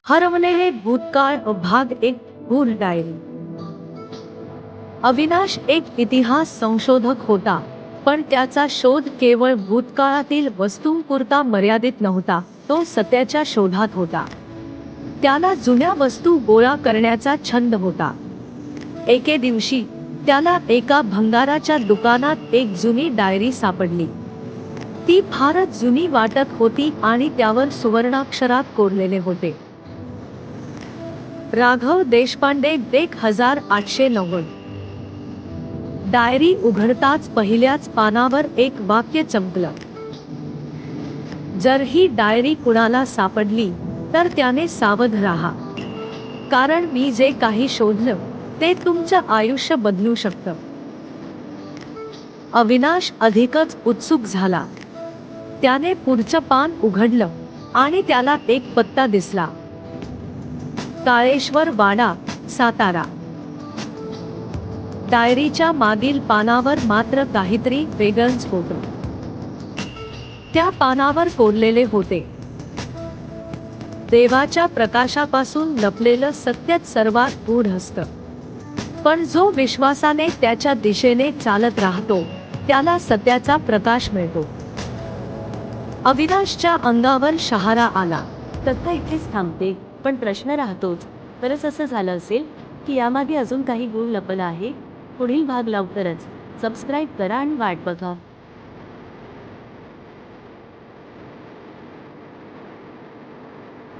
हरवलेले भूतकाळ भाग 1 गूढ डायरी. अविनाश एक इतिहास संशोधक होता, पण त्याचा शोध केवळ भूतकाळातील वस्तूंपुरता मर्यादित नव्हता. तो सत्याच्या शोधात होता. त्याला जुन्या वस्तू गोळा करण्याचा छंद होता. एके दिवशी त्याला एका भंगाराच्या दुकानात एक जुनी डायरी सापडली. ती फारच जुनी वाटत होती आणि त्यावर सुवर्णाक्षरात कोरलेले होते, राघव देशपांडे 1890. डायरी उघडताच पहिल्याच पानावर एक वाक्य चमकलं. जर ही डायरी कुणाला सापडली तर त्याने सावध राहा, कारण मी जे काही शोधलं ते तुमचं आयुष्य बदलू शकतं. अविनाश अधिकच उत्सुक झाला. त्याने पुढचं पान उघडलं आणि त्याला एक पत्ता दिसला. काळेश्वर वाडा, सातारा. डायरीच्या मागील पानावर मात्र काहीतरी वेगळंच होतं. त्या पानावर कोरलेले होते, देवाच्या प्रकाशापासून लपलेलं सत्यच सर्वात गूढ असतं, पण जो विश्वासाने त्याच्या दिशेने चालत राहतो त्याला सत्याचा प्रकाश मिळतो. अविनाशच्या अंगावर शहारा आला. कथा इथेच थांबते, पण प्रश्न राहतोच, खरंच असं झालं असेल की यामागे अजून काही गूढ लपलं आहे? पुढील भाग लवकरच. सबस्क्राईब करा आणि वाट बघा.